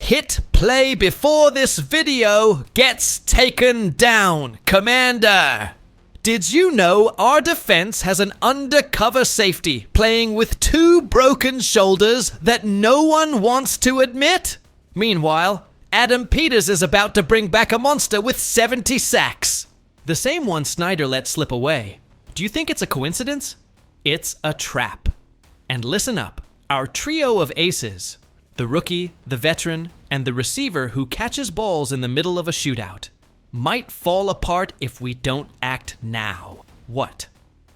Hit play before this video gets taken down, Commander. Did you know our defense has an undercover safety playing with 2 broken shoulders that no one wants to admit? Meanwhile, Adam Peters is about to bring back a monster with 70 sacks. The same one Snyder let slip away. Do you think it's a coincidence? It's a trap. And listen up, our trio of aces, the rookie, the veteran, and the receiver who catches balls in the middle of a shootout, might fall apart if we don't act now. What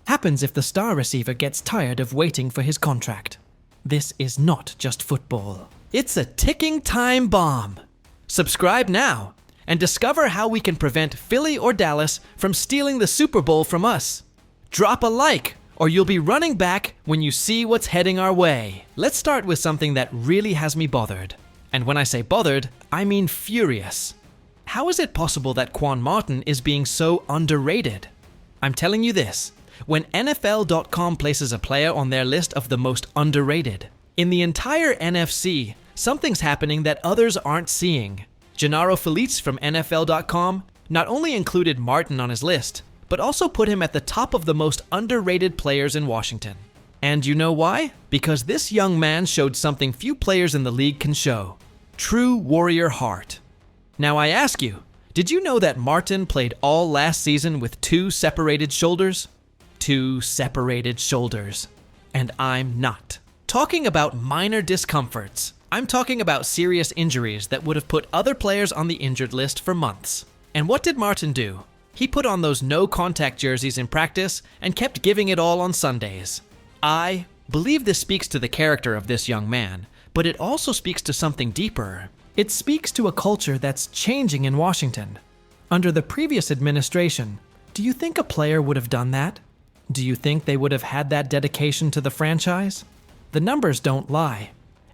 happens if the star receiver gets tired of waiting for his contract? This is not just football. It's a ticking time bomb. Subscribe now and discover how we can prevent Philly or Dallas from stealing the Super Bowl from us. Drop a like or you'll be running back when you see what's heading our way. Let's start with something that really has me bothered. And when I say bothered, I mean furious. How is it possible that Quan Martin is being so underrated? I'm telling you this, when NFL.com places a player on their list of the most underrated, in the entire NFC, something's happening that others aren't seeing. Gennaro Felice from NFL.com not only included Martin on his list, but also put him at the top of the most underrated players in Washington. And you know why? Because this young man showed something few players in the league can show. True warrior heart. Now I ask you, did you know that Martin played all last season with 2 separated shoulders? 2 separated shoulders. And I'm not talking about minor discomforts. I'm talking about serious injuries that would have put other players on the injured list for months. And what did Martin do? He put on those no-contact jerseys in practice and kept giving it all on Sundays. I believe this speaks to the character of this young man, but it also speaks to something deeper. It speaks to a culture that's changing in Washington. Under the previous administration, do you think a player would have done that? Do you think they would have had that dedication to the franchise? The numbers don't lie.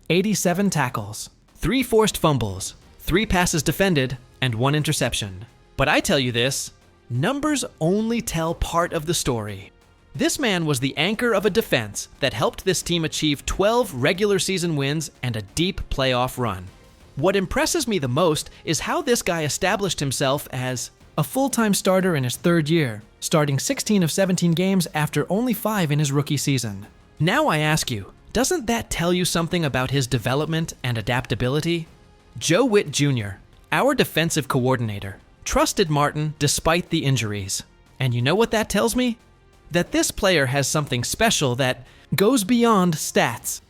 87 tackles, 3 forced fumbles, 3 passes defended, and 1 interception. But I tell you this, numbers only tell part of the story. This man was the anchor of a defense that helped this team achieve 12 regular season wins and a deep playoff run. What impresses me the most is how this guy established himself as a full-time starter in his 3rd year, starting 16 of 17 games after only 5 in his rookie season. Now I ask you, doesn't that tell you something about his development and adaptability? Joe Witt Jr., our defensive coordinator, trusted Martin despite the injuries. And you know what that tells me? That this player has something special that goes beyond stats.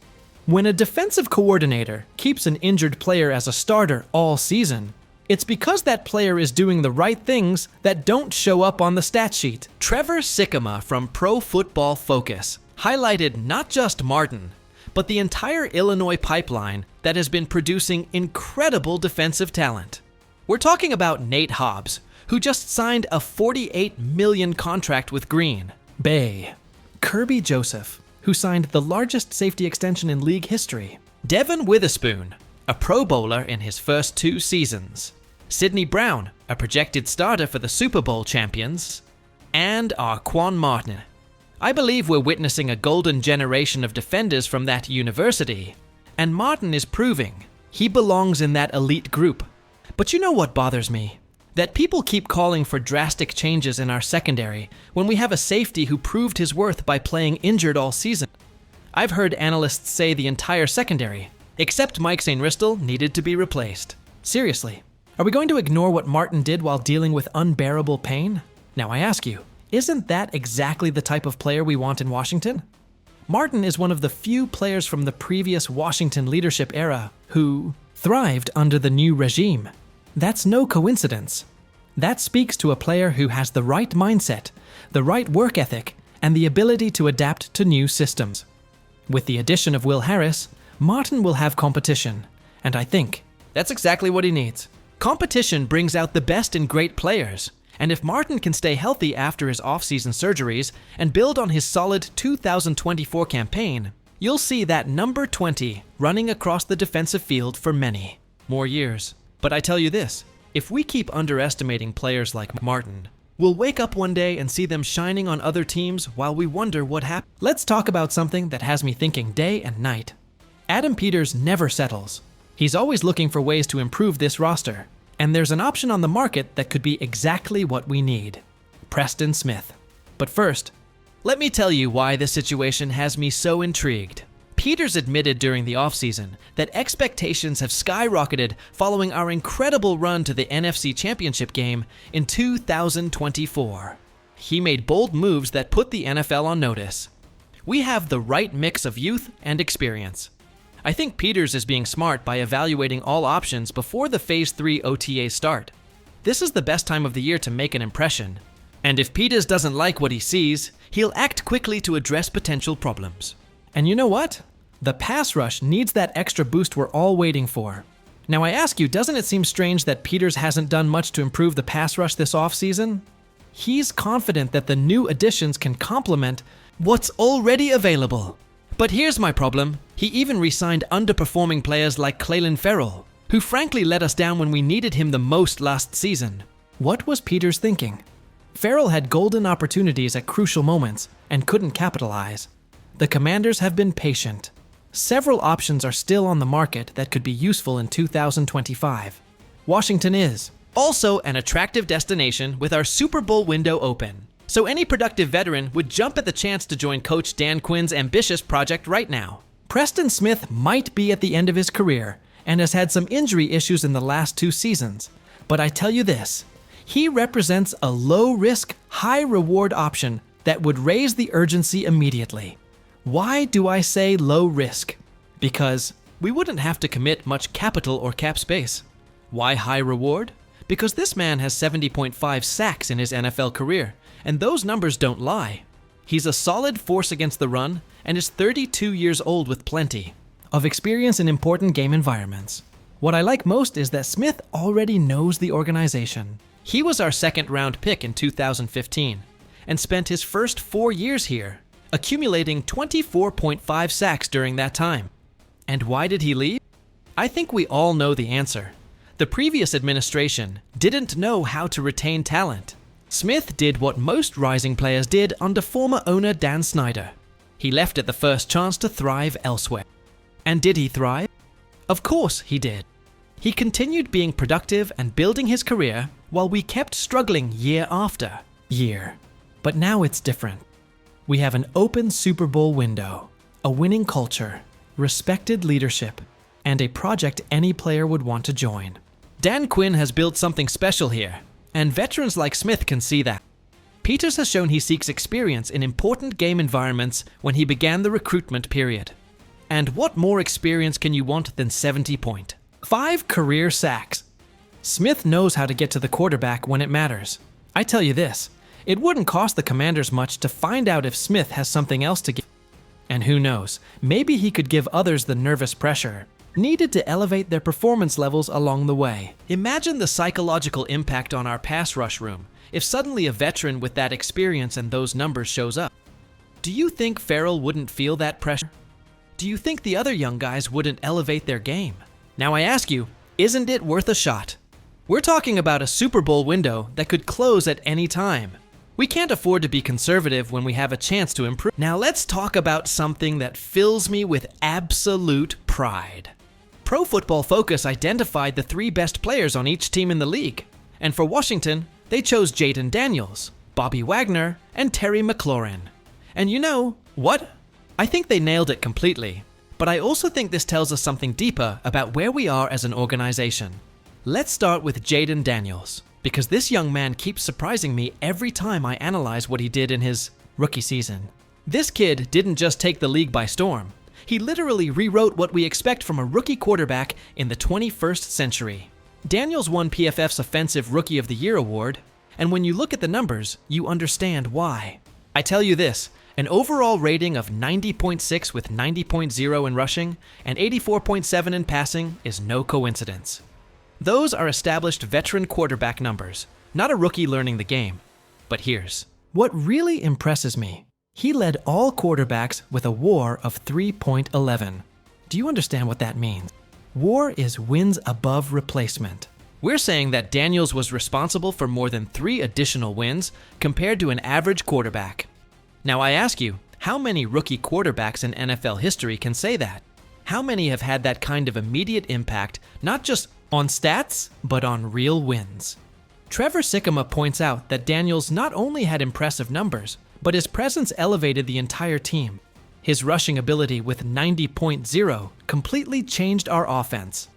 When a defensive coordinator keeps an injured player as a starter all season, it's because that player is doing the right things that don't show up on the stat sheet. Trevor Sikkema from Pro Football Focus highlighted not just Martin, but the entire Illinois pipeline that has been producing incredible defensive talent. We're talking about Nate Hobbs, who just signed a $48 million contract with Green Bay. Kirby Joseph, who signed the largest safety extension in league history. Devin Witherspoon, a Pro Bowler in his first 2 seasons. Sidney Brown, a projected starter for the Super Bowl champions. And our Quan Martin. I believe we're witnessing a golden generation of defenders from that university. And Martin is proving he belongs in that elite group. But you know what bothers me? That people keep calling for drastic changes in our secondary when we have a safety who proved his worth by playing injured all season. I've heard analysts say the entire secondary, except Mike Sainristil, needed to be replaced. Seriously, are we going to ignore what Martin did while dealing with unbearable pain? Now I ask you, isn't that exactly the type of player we want in Washington? Martin is one of the few players from the previous Washington leadership era who thrived under the new regime. That's no coincidence. That speaks to a player who has the right mindset, the right work ethic, and the ability to adapt to new systems. With the addition of Will Harris, Martin will have competition, and I think that's exactly what he needs. Competition brings out the best in great players, and if Martin can stay healthy after his off-season surgeries and build on his solid 2024 campaign, you'll see that number 20 running across the defensive field for many more years. But I tell you this, if we keep underestimating players like Martin, we'll wake up one day and see them shining on other teams while we wonder what happened. Let's talk about something that has me thinking day and night. Adam Peters never settles. He's always looking for ways to improve this roster, and there's an option on the market that could be exactly what we need: Preston Smith. But first, let me tell you why this situation has me so intrigued. Peters admitted during the offseason that expectations have skyrocketed following our incredible run to the NFC Championship game in 2024. He made bold moves that put the NFL on notice. We have the right mix of youth and experience. I think Peters is being smart by evaluating all options before the Phase 3 OTAs start. This is the best time of the year to make an impression. And if Peters doesn't like what he sees, he'll act quickly to address potential problems. and you know what? The pass rush needs that extra boost we're all waiting for. Now I ask you, doesn't it seem strange that Peters hasn't done much to improve the pass rush this offseason? He's confident that the new additions can complement what's already available. But here's my problem. He even re-signed underperforming players like Clelin Ferrell, who frankly let us down when we needed him the most last season. What was Peters thinking? Ferrell had golden opportunities at crucial moments and couldn't capitalize. The Commanders have been patient. Several options are still on the market that could be useful in 2025. Washington is also an attractive destination with our Super Bowl window open. So any productive veteran would jump at the chance to join Coach Dan Quinn's ambitious project right now. Preston Smith might be at the end of his career and has had some injury issues in the last 2 seasons. But I tell you this, he represents a low-risk, high-reward option that would raise the urgency immediately. Why do I say low risk? Because we wouldn't have to commit much capital or cap space. Why high reward? Because this man has 70.5 sacks in his NFL career, and those numbers don't lie. He's a solid force against the run and is 32 years old with plenty of experience in important game environments. What I like most is that Smith already knows the organization. He was our second-round pick in 2015 and spent his first 4 years here, accumulating 24.5 sacks during that time. And why did he leave? I think we all know the answer. The previous administration didn't know how to retain talent. Smith did what most rising players did under former owner Dan Snyder. He left at the first chance to thrive elsewhere. And did he thrive? Of course he did. He continued being productive and building his career while we kept struggling year after year. But now it's different. We have an open Super Bowl window, a winning culture, respected leadership, and a project any player would want to join. Dan Quinn has built something special here, and veterans like Smith can see that. Peters has shown he seeks experience in important game environments when he began the recruitment period. And what more experience can you want than 5 career sacks? Smith knows how to get to the quarterback when it matters. I tell you this, it wouldn't cost the Commanders much to find out if Smith has something else to give. And who knows, maybe he could give others the nervous pressure needed to elevate their performance levels along the way. Imagine the psychological impact on our pass rush room if suddenly a veteran with that experience and those numbers shows up. Do you think Ferrell wouldn't feel that pressure? Do you think the other young guys wouldn't elevate their game? Now I ask you, isn't it worth a shot? We're talking about a Super Bowl window that could close at any time. We can't afford to be conservative when we have a chance to improve. Now let's talk about something that fills me with absolute pride. Pro Football Focus identified the 3 best players on each team in the league. And for Washington, they chose Jaden Daniels, Bobby Wagner, and Terry McLaurin. And you know what? I think they nailed it completely. But I also think this tells us something deeper about where we are as an organization. Let's start with Jaden Daniels, because this young man keeps surprising me every time I analyze what he did in his rookie season. This kid didn't just take the league by storm. He literally rewrote what we expect from a rookie quarterback in the 21st century. Daniels won PFF's Offensive Rookie of the Year award, and when you look at the numbers, you understand why. I tell you this, an overall rating of 90.6 with 90.0 in rushing and 84.7 in passing is no coincidence. Those are established veteran quarterback numbers, not a rookie learning the game. But here's what really impresses me. He led all quarterbacks with a WAR of 3.11. Do you understand what that means? WAR is wins above replacement. We're saying that Daniels was responsible for more than 3 additional wins compared to an average quarterback. Now I ask you, how many rookie quarterbacks in NFL history can say that? How many have had that kind of immediate impact, not just on stats, but on real wins? Trevor Sikkema points out that Daniels not only had impressive numbers, but his presence elevated the entire team. His rushing ability with 90.0 completely changed our offense.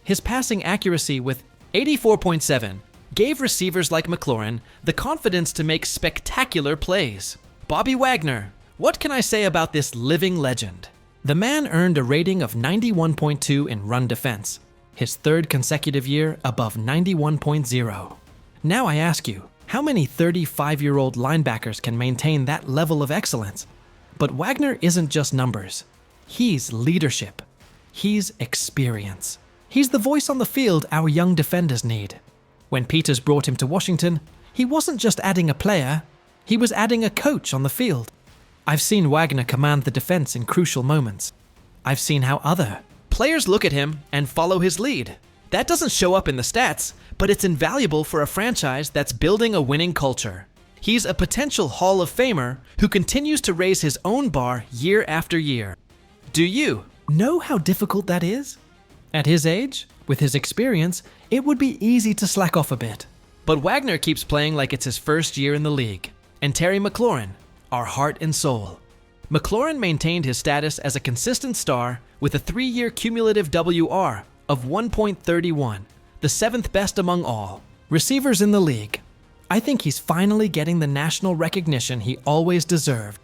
His passing accuracy with 84.7 gave receivers like McLaren the confidence to make spectacular plays. Bobby Wagner, what can I say about this living legend? The man earned a rating of 91.2 in run defense, his third consecutive year above 91.0. Now I ask you, how many 35-year-old linebackers can maintain that level of excellence? But Wagner isn't just numbers. He's leadership. He's experience. He's the voice on the field our young defenders need. When Peters brought him to Washington, he wasn't just adding a player, he was adding a coach on the field. I've seen Wagner command the defense in crucial moments. I've seen how other players look at him and follow his lead. That doesn't show up in the stats, but it's invaluable for a franchise that's building a winning culture. He's a potential Hall of Famer who continues to raise his own bar year after year. Do you know how difficult that is? At his age, with his experience, it would be easy to slack off a bit. But Wagner keeps playing like it's his first year in the league. And Terry McLaurin, our heart and soul. McLaurin maintained his status as a consistent star with a 3-year cumulative WR of 1.31, the 7th best among all receivers in the league. I think he's finally getting the national recognition he always deserved.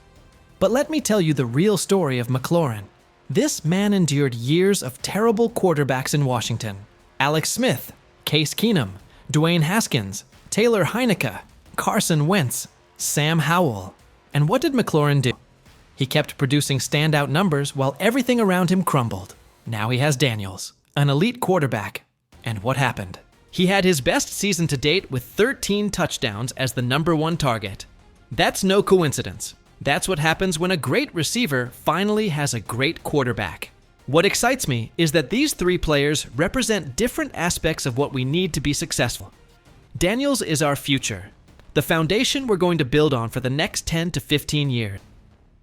But let me tell you the real story of McLaurin. This man endured years of terrible quarterbacks in Washington. Alex Smith, Case Keenum, Dwayne Haskins, Taylor Heineke, Carson Wentz, Sam Howell. And what did McLaurin do? He kept producing standout numbers while everything around him crumbled. Now he has Daniels, an elite quarterback. And what happened? He had his best season to date with 13 touchdowns as the #1 target. That's no coincidence. That's what happens when a great receiver finally has a great quarterback. What excites me is that these 3 players represent different aspects of what we need to be successful. Daniels is our future, the foundation we're going to build on for the next 10 to 15 years.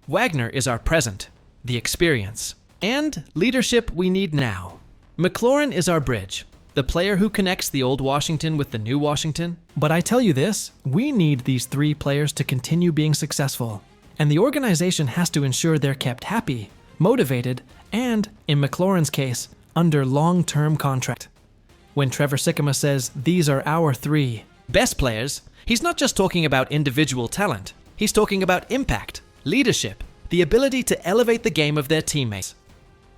Wagner is our present, the experience, and leadership we need now. McLaurin is our bridge, the player who connects the old Washington with the new Washington. But I tell you this, we need these 3 players to continue being successful. And the organization has to ensure they're kept happy, motivated, and, in McLaurin's case, under long-term contract. When Trevor Sikkema says, these are our 3 best players, he's not just talking about individual talent. He's talking about impact, leadership, the ability to elevate the game of their teammates.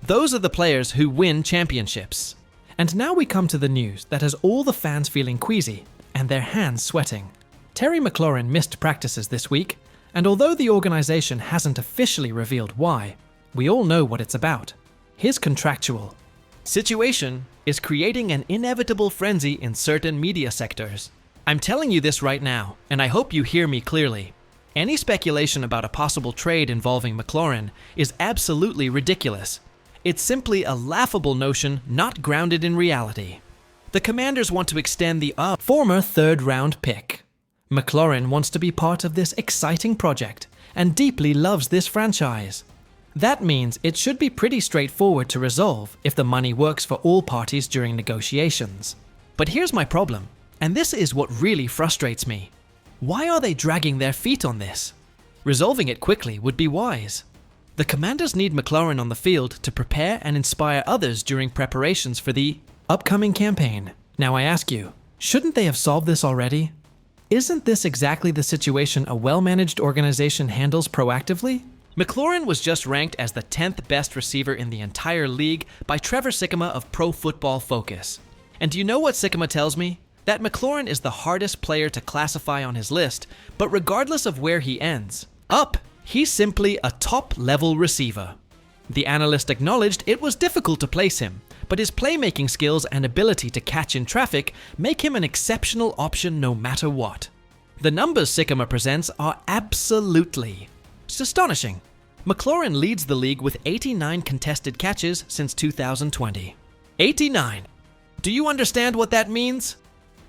Those are the players who win championships. And now we come to the news that has all the fans feeling queasy and their hands sweating. Terry McLaurin missed practices this week, and although the organization hasn't officially revealed why, we all know what it's about. His contractual situation is creating an inevitable frenzy in certain media sectors. I'm telling you this right now, and I hope you hear me clearly. Any speculation about a possible trade involving McLaurin is absolutely ridiculous. It's simply a laughable notion not grounded in reality. The Commanders want to extend the former 3rd-round pick. McLaurin wants to be part of this exciting project and deeply loves this franchise. That means it should be pretty straightforward to resolve if the money works for all parties during negotiations. But here's my problem, and this is what really frustrates me. Why are they dragging their feet on this? Resolving it quickly would be wise. The Commanders need McLaurin on the field to prepare and inspire others during preparations for the upcoming campaign. Now I ask you, shouldn't they have solved this already? Isn't this exactly the situation a well-managed organization handles proactively? McLaurin was just ranked as the 10th best receiver in the entire league by Trevor Sikkema of Pro Football Focus. And do you know what Sikkema tells me? That McLaurin is the hardest player to classify on his list, but regardless of where he ends up, he's simply a top-level receiver. The analyst acknowledged it was difficult to place him, but his playmaking skills and ability to catch in traffic make him an exceptional option no matter what. The numbers Sikkema presents are absolutely astonishing. McLaurin leads the league with 89 contested catches since 2020. 89. Do you understand what that means?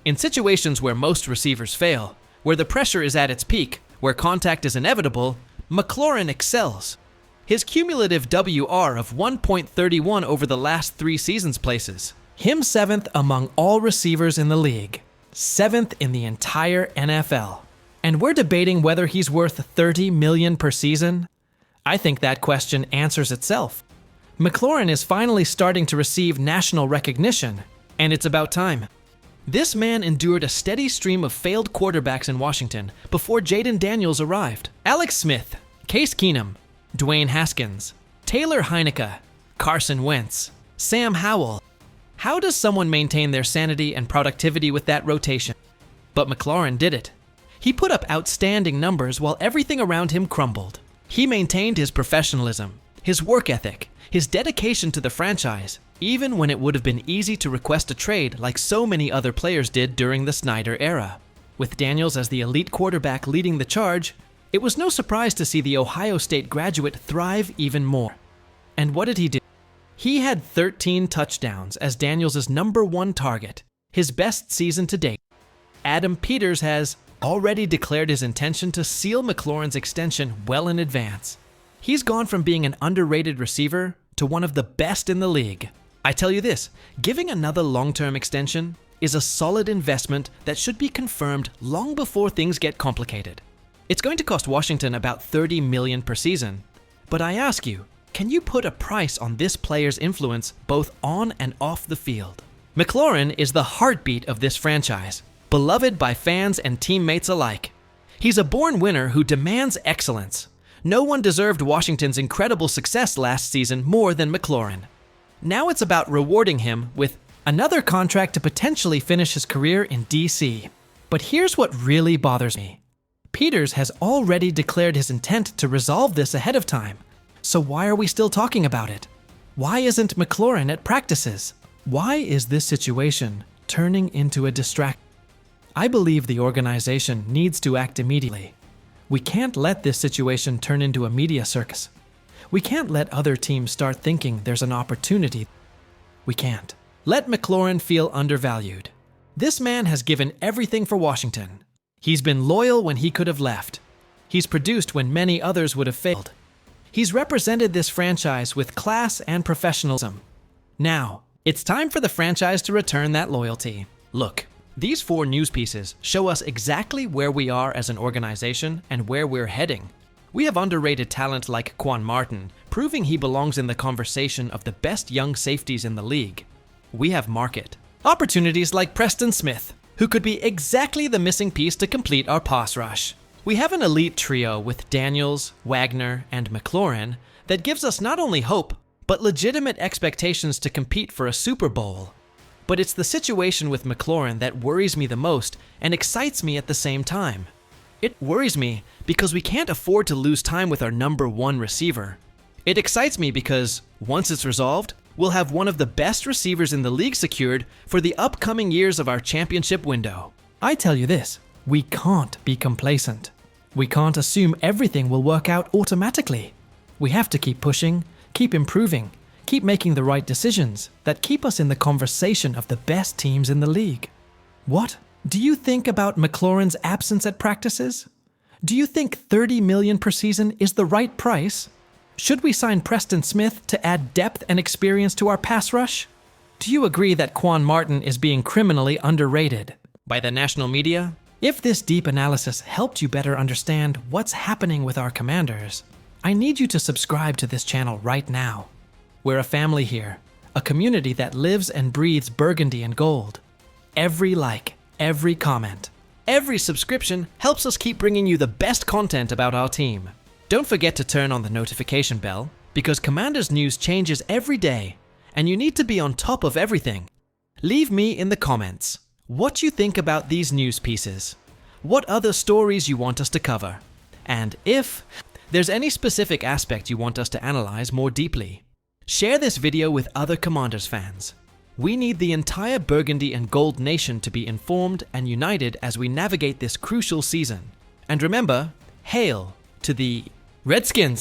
In situations where most receivers fail, where the pressure is at its peak, where contact is inevitable, McLaurin excels. His cumulative WR of 1.31 over the last 3 seasons places him 7th among all receivers in the league, 7th in the entire NFL. And we're debating whether he's worth $30 million per season? I think that question answers itself. McLaurin is finally starting to receive national recognition, and it's about time. This man endured a steady stream of failed quarterbacks in Washington before Jaden Daniels arrived. Alex Smith, Case Keenum, Dwayne Haskins, Taylor Heineke, Carson Wentz, Sam Howell. How does someone maintain their sanity and productivity with that rotation? But McLaurin did it. He put up outstanding numbers while everything around him crumbled. He maintained his professionalism, his work ethic, his dedication to the franchise, even when it would have been easy to request a trade like so many other players did during the Snyder era. With Daniels as the elite quarterback leading the charge, it was no surprise to see the Ohio State graduate thrive even more. And what did he do? He had 13 touchdowns as Daniels' #1 target, his best season to date. Adam Peters has already declared his intention to seal McLaurin's extension well in advance. He's gone from being an underrated receiver to one of the best in the league. I tell you this, giving another long-term extension is a solid investment that should be confirmed long before things get complicated. It's going to cost Washington about $30 million per season, but I ask you, can you put a price on this player's influence both on and off the field? McLaurin is the heartbeat of this franchise, beloved by fans and teammates alike. He's a born winner who demands excellence. No one deserved Washington's incredible success last season more than McLaurin. Now it's about rewarding him with another contract to potentially finish his career in DC. But here's what really bothers me. Peters has already declared his intent to resolve this ahead of time. So why are we still talking about it? Why isn't McLaurin at practices? Why is this situation turning into a distraction? I believe the organization needs to act immediately. We can't let this situation turn into a media circus. We can't let other teams start thinking there's an opportunity. We can't. Let McLaurin feel undervalued. This man has given everything for Washington. He's been loyal when he could have left. He's produced when many others would have failed. He's represented this franchise with class and professionalism. Now, it's time for the franchise to return that loyalty. Look, these 4 news pieces show us exactly where we are as an organization and where we're heading. We have underrated talent like Quan Martin, proving he belongs in the conversation of the best young safeties in the league. We have market opportunities like Preston Smith, who could be exactly the missing piece to complete our pass rush. We have an elite trio with Daniels, Wagner, and McLaurin that gives us not only hope, but legitimate expectations to compete for a Super Bowl. But it's the situation with McLaurin that worries me the most and excites me at the same time. It worries me because we can't afford to lose time with our #1 receiver. It excites me because, once it's resolved, we'll have one of the best receivers in the league secured for the upcoming years of our championship window. I tell you this, we can't be complacent. We can't assume everything will work out automatically. We have to keep pushing, keep improving, keep making the right decisions that keep us in the conversation of the best teams in the league. What do you think about McLaurin's absence at practices? Do you think $30 million per season is the right price? Should we sign Preston Smith to add depth and experience to our pass rush? Do you agree that Quan Martin is being criminally underrated by the national media? If this deep analysis helped you better understand what's happening with our Commanders, I need you to subscribe to this channel right now. We're a family here, a community that lives and breathes burgundy and gold. Every like, every comment, every subscription helps us keep bringing you the best content about our team. Don't forget to turn on the notification bell, because Commanders news changes every day, and you need to be on top of everything. Leave me in the comments what you think about these news pieces, what other stories you want us to cover, and if there's any specific aspect you want us to analyze more deeply. Share this video with other Commanders fans. We need the entire Burgundy and Gold Nation to be informed and united as we navigate this crucial season. And remember, hail to the Redskins!